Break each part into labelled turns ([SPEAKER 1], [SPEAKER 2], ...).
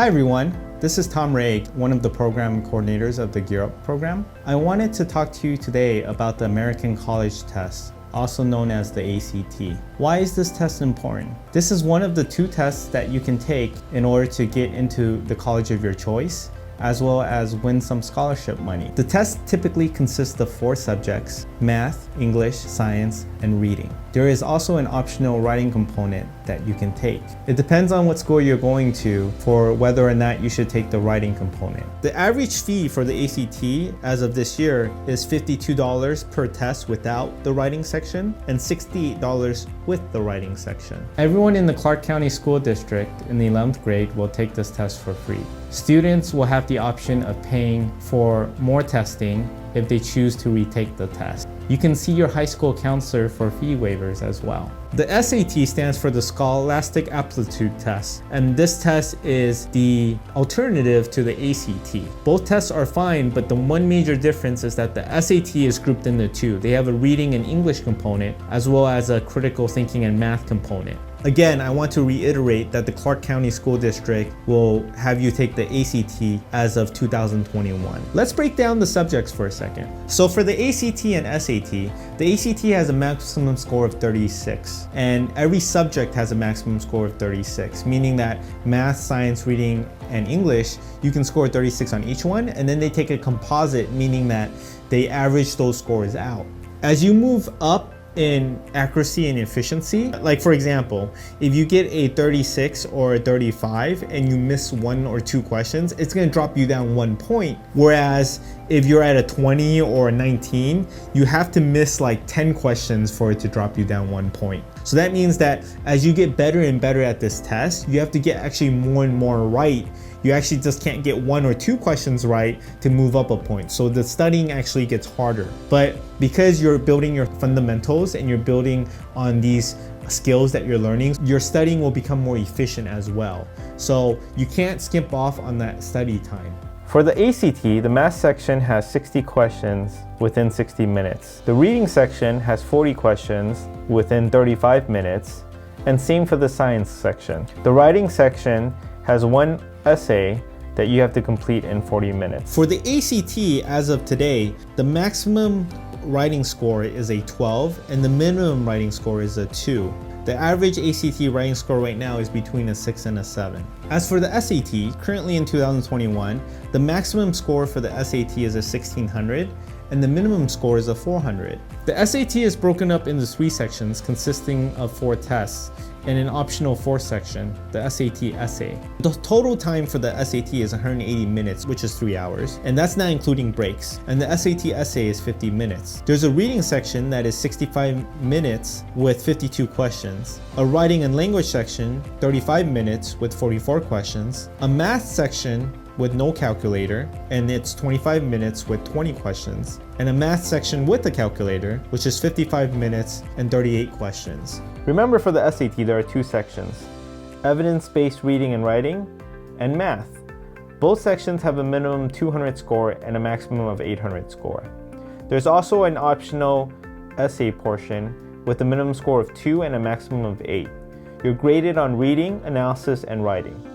[SPEAKER 1] Hi everyone, this is Tom Ray, one of the program coordinators of the Gear Up program. I wanted to talk to you today about the American College Test, also known as the ACT. Why is this test important? This is one of the 2 tests that you can take in order to get into the college of your choice, as well as win some scholarship money. The test typically consists of 4 subjects: math, English, science, and reading. There is also an optional writing component that you can take. It depends on what school you're going to for whether or not you should take the writing component. The average fee for the ACT as of this year is $52 per test without the writing section and $68 with the writing section. Everyone in the Clark County School District in the 11th grade will take this test for free. Students will have the option of paying for more testing if they choose to retake the test. You can see your high school counselor for fee waivers as well. The SAT stands for the Scholastic Aptitude Test, and this test is the alternative to the ACT. Both tests are fine, but the one major difference is that the SAT is grouped into 2. They have a reading and English component, as well as a critical thinking and math component. Again, I want to reiterate that the Clark County School District will have you take the ACT as of 2021. Let's break down the subjects for a second. So for the ACT and SAT, the ACT has a maximum score of 36, and every subject has a maximum score of 36, meaning that math, science, reading, and English, you can score 36 on each one, and then they take a composite, meaning that they average those scores out. As you move up in accuracy and efficiency, like for example, if you get a 36 or a 35 and you miss 1 or 2 questions, it's going to drop you down 1 point. Whereas if you're at a 20 or a 19, you have to miss like 10 questions for it to drop you down 1 point. So that means that as you get better and better at this test, you have to get actually more and more right. You actually just can't get 1 or 2 questions right to move up a point. So the studying actually gets harder. But because you're building your fundamentals and you're building on these skills that you're learning, your studying will become more efficient as well. So you can't skip off on that study time.
[SPEAKER 2] For the ACT, the math section has 60 questions within 60 minutes. The reading section has 40 questions within 35 minutes, and same for the science section. The writing section has 1 essay that you have to complete in 40 minutes.
[SPEAKER 1] For the ACT, as of today, the maximum writing score is a 12 and the minimum writing score is a 2. The average ACT writing score right now is between a 6 and a 7. As for the SAT, currently in 2021, the maximum score for the SAT is a 1600 and the minimum score is a 400. The SAT is broken up into 3 sections consisting of 4 tests and an optional 4th section, the SAT essay. The total time for the SAT is 180 minutes, which is 3 hours, and that's not including breaks. And the SAT essay is 50 minutes. There's a reading section that is 65 minutes with 52 questions, a writing and language section, 35 minutes with 44 questions, a math section with no calculator, and it's 25 minutes with 20 questions, and a math section with a calculator, which is 55 minutes and 38 questions.
[SPEAKER 2] Remember, for the SAT, there are 2 sections: evidence-based reading and writing, and math. Both sections have a minimum 200 score and a maximum of 800 score. There's also an optional essay portion with a minimum score of 2 and a maximum of 8. You're graded on reading, analysis, and writing.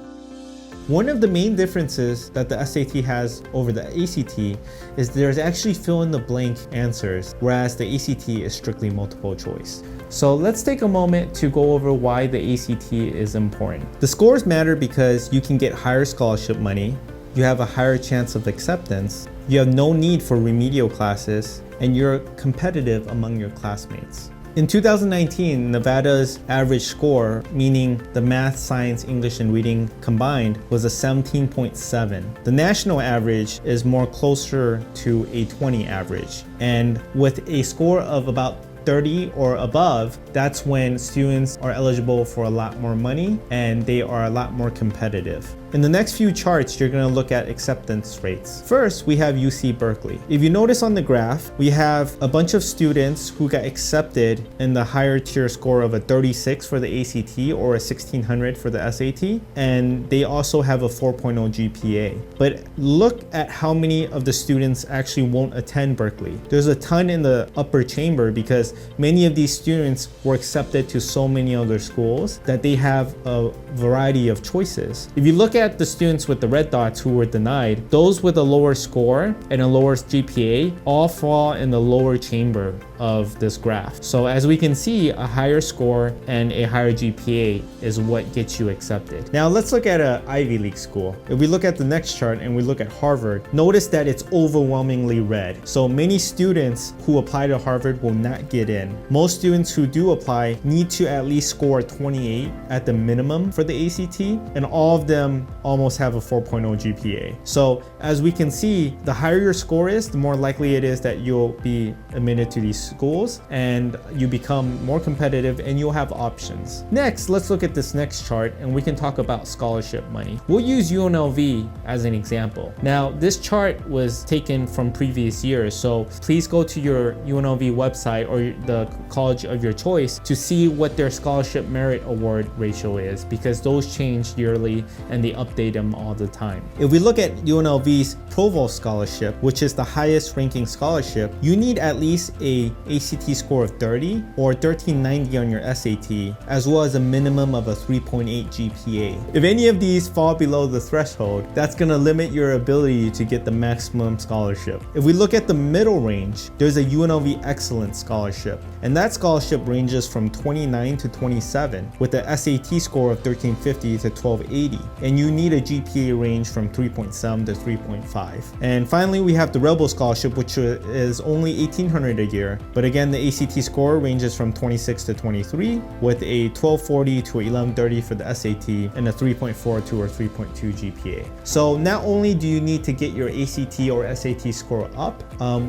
[SPEAKER 1] One of the main differences that the SAT has over the ACT is there's actually fill-in-the-blank answers, whereas the ACT is strictly multiple choice. So let's take a moment to go over why the ACT is important. The scores matter because you can get higher scholarship money, you have a higher chance of acceptance, you have no need for remedial classes, and you're competitive among your classmates. In 2019, Nevada's average score, meaning the math, science, English, and reading combined, was a 17.7. The national average is more closer to a 20 average. And with a score of about 30 or above, that's when students are eligible for a lot more money and they are a lot more competitive. In the next few charts, you're going to look at acceptance rates. First, we have UC Berkeley. If you notice on the graph, we have a bunch of students who got accepted in the higher tier score of a 36 for the ACT or a 1600 for the SAT, and they also have a 4.0 GPA. But look at how many of the students actually won't attend Berkeley. There's a ton in the upper chamber because many of these students were accepted to so many other schools that they have a variety of choices. If you look at the students with the red dots who were denied, those with a lower score and a lower GPA all fall in the lower chamber of this graph. So as we can see, a higher score and a higher GPA is what gets you accepted. Now let's look at an Ivy League school. If we look at the next chart and we look at Harvard, notice that it's overwhelmingly red. So many students who apply to Harvard will not get in. Most students who do apply need to at least score 28 at the minimum for the ACT, and all of them almost have a 4.0 GPA. So as we can see, the higher your score is, the more likely it is that you'll be admitted to these schools and you become more competitive and you'll have options. Next, let's look at this next chart and we can talk about scholarship money. We'll use UNLV as an example. Now, this chart was taken from previous years, so please go to your UNLV website or the college of your choice to see what their scholarship merit award ratio is, because those change yearly and they update them all the time. If we look at UNLV's Provost Scholarship, which is the highest ranking scholarship, you need at least a ACT score of 30 or 1390 on your SAT, as well as a minimum of a 3.8 GPA. If any of these fall below the threshold, that's going to limit your ability to get the maximum scholarship. If we look at the middle range, there's a UNLV Excellence Scholarship, and that scholarship ranges from 29 to 27 with an SAT score of 1350 to 1280, and you need a GPA range from 3.7 to 3.5. And finally, we have the Rebel Scholarship, which is only 1800 a year, but again, the ACT score ranges from 26 to 23 with a 1240 to 1130 for the SAT and a 3.42 or 3.2 GPA. So not only do you need to get your ACT or SAT score up,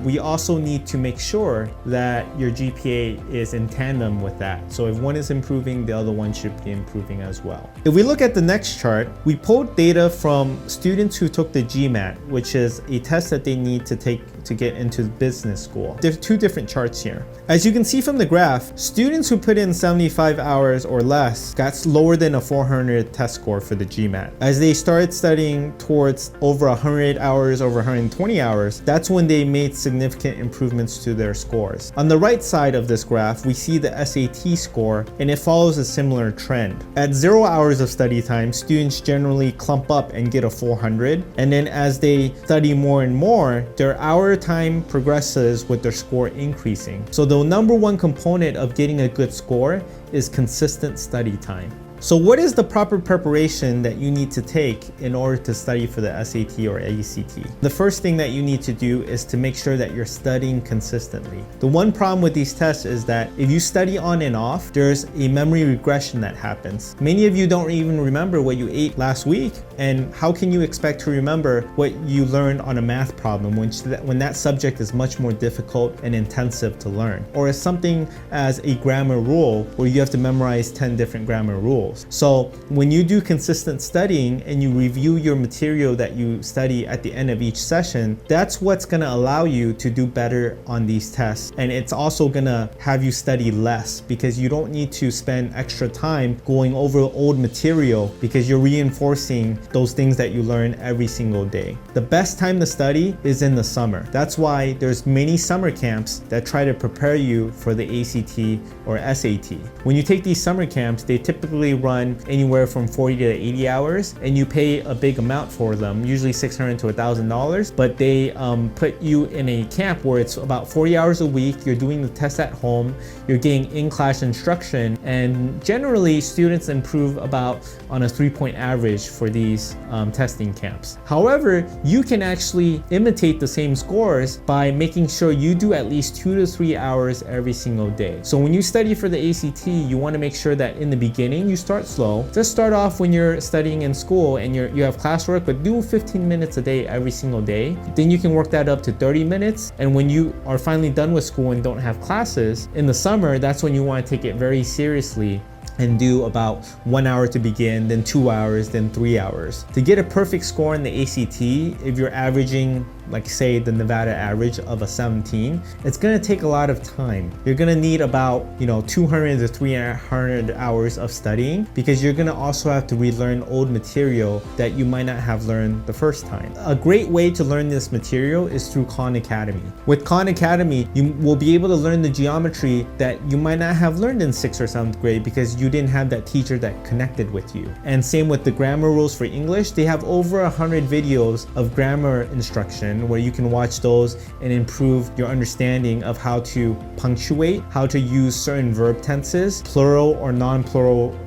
[SPEAKER 1] we also need to make sure that your GPA is in tandem with that. So if one is improving, the other one should be improving as well. If we look at the next chart, we pulled data from students who took the GMAT, which is a test that they need to take to get into business school. There's two different charts here. As you can see from the graph, students who put in 75 hours or less got lower than a 400 test score for the GMAT. As they started studying towards over 100 hours, over 120 hours, that's when they made significant improvements to their scores. On the right side of this graph, we see the SAT score, and it follows a similar trend. At 0 hours of study time, students generally clump up and get a 400, and then as they study more and more, their hour time progresses with their score increasing. So the number one component of getting a good score is consistent study time. So what is the proper preparation that you need to take in order to study for the SAT or ACT? The first thing that you need to do is to make sure that you're studying consistently. The one problem with these tests is that if you study on and off, there's a memory regression that happens. Many of you don't even remember what you ate last week, and how can you expect to remember what you learned on a math problem when that subject is much more difficult and intensive to learn? Or as something as a grammar rule where you have to memorize 10 different grammar rules. So when you do consistent studying and you review your material that you study at the end of each session, that's what's going to allow you to do better on these tests. And it's also going to have you study less because you don't need to spend extra time going over old material because you're reinforcing those things that you learn every single day. The best time to study is in the summer. That's why there's many summer camps that try to prepare you for the ACT or SAT. When you take these summer camps, they typically run anywhere from 40 to 80 hours, and you pay a big amount for them, usually $600 to $1,000, but they put you in a camp where it's about 40 hours a week, you're doing the test at home, you're getting in-class instruction, and generally students improve about on a 3-point average for these testing camps. However, you can actually imitate the same scores by making sure you do at least 2 to 3 hours every single day. So when you study for the ACT, you want to make sure that in the beginning you start slow. Just start off when you're studying in school and you have classwork, but do 15 minutes a day every single day. Then you can work that up to 30 minutes. And when you are finally done with school and don't have classes in the summer, that's when you want to take it very seriously and do about 1 hour to begin, then 2 hours, then 3 hours. To get a perfect score in the ACT, if you're averaging like say the Nevada average of a 17, it's gonna take a lot of time. You're gonna need about 200 to 300 hours of studying, because you're gonna also have to relearn old material that you might not have learned the first time. A great way to learn this material is through Khan Academy. With Khan Academy, you will be able to learn the geometry that you might not have learned in 6th or 7th grade because you didn't have that teacher that connected with you. And same with the grammar rules for English. They have over 100 videos of grammar instruction where you can watch those and improve your understanding of how to punctuate, how to use certain verb tenses, plural or non-plural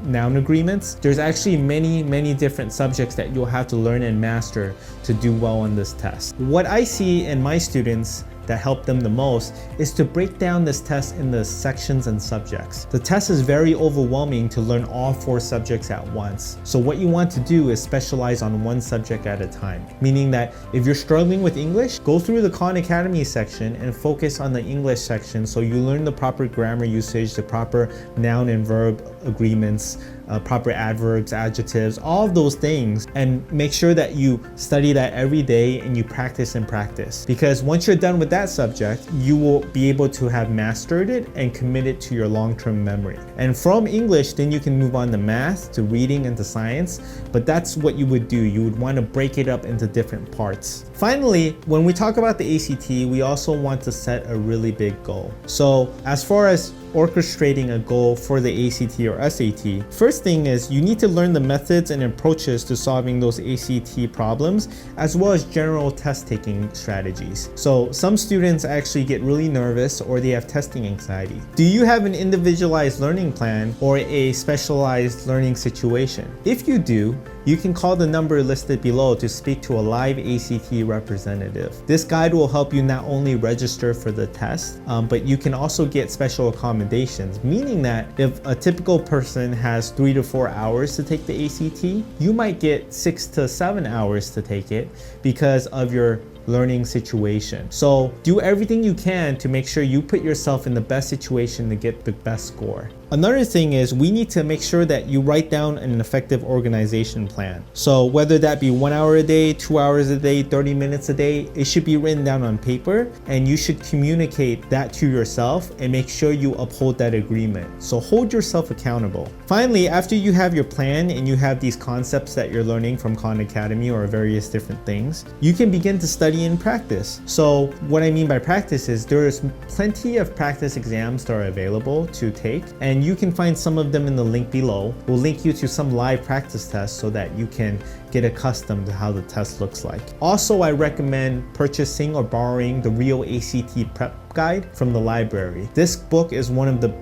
[SPEAKER 1] noun agreements. There's actually many different subjects that you'll have to learn and master to do well on this test. What I see in my students that help them the most is to break down this test into sections and subjects. The test is very overwhelming to learn all 4 subjects at once. So what you want to do is specialize on one subject at a time. Meaning that if you're struggling with English, go through the Khan Academy section and focus on the English section so you learn the proper grammar usage, the proper noun and verb agreements, proper adverbs, adjectives, all of those things, and make sure that you study that every day and you practice and practice. Because once you're done with that subject, you will be able to have mastered it and commit it to your long-term memory. And from English, then you can move on to math, to reading, and to science, but that's what you would do. You would want to break it up into different parts. Finally, when we talk about the ACT, we also want to set a really big goal. So as far as orchestrating a goal for the ACT or SAT, first thing is you need to learn the methods and approaches to solving those ACT problems, as well as general test taking strategies. So some students actually get really nervous or they have testing anxiety. Do you have an individualized learning plan or a specialized learning situation? If you do, you can call the number listed below to speak to a live ACT representative. This guide will help you not only register for the test, but you can also get special accommodations, meaning that if a typical person has 3 to 4 hours to take the ACT, you might get 6 to 7 hours to take it because of your learning situation. So do everything you can to make sure you put yourself in the best situation to get the best score. Another thing is we need to make sure that you write down an effective organization plan. So whether that be 1 hour a day, 2 hours a day, 30 minutes a day, it should be written down on paper, and you should communicate that to yourself and make sure you uphold that agreement. So hold yourself accountable. Finally, after you have your plan and you have these concepts that you're learning from Khan Academy or various different things, you can begin to study and practice. So what I mean by practice is there's plenty of practice exams that are available to take, and you can find some of them in the link below. We'll link you to some live practice tests so that you can get accustomed to how the test looks like. Also, I recommend purchasing or borrowing the Real ACT Prep Guide from the library. This book is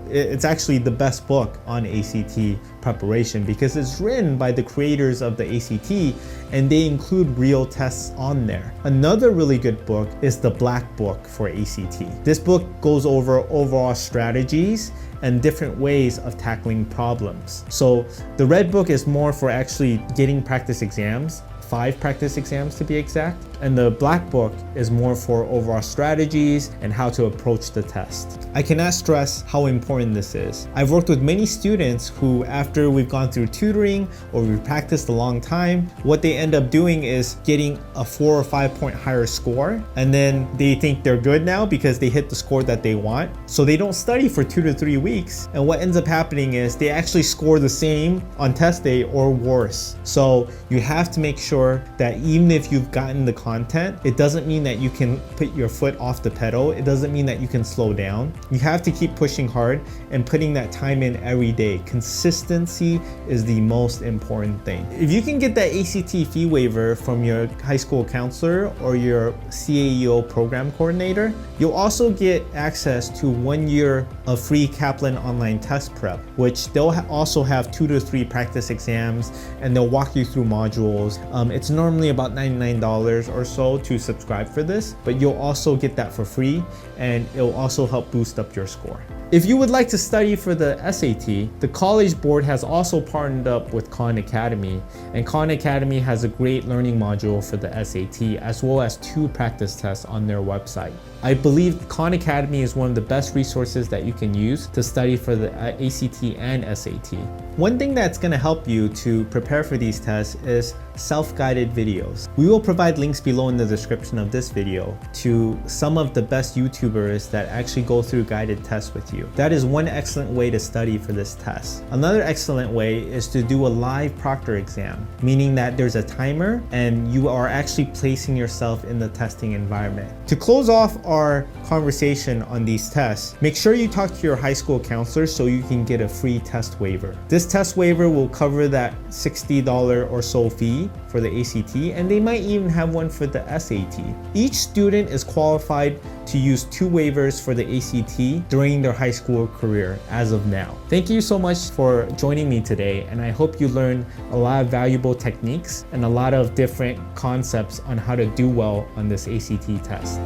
[SPEAKER 1] it's actually the best book on ACT preparation because it's written by the creators of the ACT and they include real tests on there. Another really good book is the Black Book for ACT. This book goes over overall strategies and different ways of tackling problems. So the red book is more for actually getting practice exams, 5 practice exams to be exact, and the black book is more for overall strategies and how to approach the test. I cannot stress how important this is. I've worked with many students who, after we've gone through tutoring or we've practiced a long time, what they end up doing is getting a 4 or 5 point higher score, and then they think they're good now because they hit the score that they want. So they don't study for 2 to 3 weeks, and what ends up happening is they actually score the same on test day or worse. So you have to make sure that even if you've gotten the content, it doesn't mean that you can put your foot off the pedal. It doesn't mean that you can slow down. You have to keep pushing hard and putting that time in every day. Consistency is the most important thing. If you can get that ACT fee waiver from your high school counselor or your CAEO program coordinator, you'll also get access to 1 year of free Kaplan online test prep, which they'll also have 2 to 3 practice exams and they'll walk you through modules. It's normally about $99 or so to subscribe for this, but you'll also get that for free and it'll also help boost up your score. If you would like to study for the SAT, the College Board has also partnered up with Khan Academy, and Khan Academy has a great learning module for the SAT as well as 2 practice tests on their website. I believe Khan Academy is one of the best resources that you can use to study for the ACT and SAT. One thing that's going to help you to prepare for these tests is self-guided videos. We will provide links below in the description of this video to some of the best YouTubers that actually go through guided tests with you. That is one excellent way to study for this test. Another excellent way is to do a live proctor exam, meaning that there's a timer and you are actually placing yourself in the testing environment. To close off our conversation on these tests, make sure you talk to your high school counselor so you can get a free test waiver. This test waiver will cover that $60 or so fee for the ACT, and they might even have one for the SAT. Each student is qualified to use 2 waivers for the ACT during their high school career as of now. Thank you so much for joining me today, and I hope you learned a lot of valuable techniques and a lot of different concepts on how to do well on this ACT test.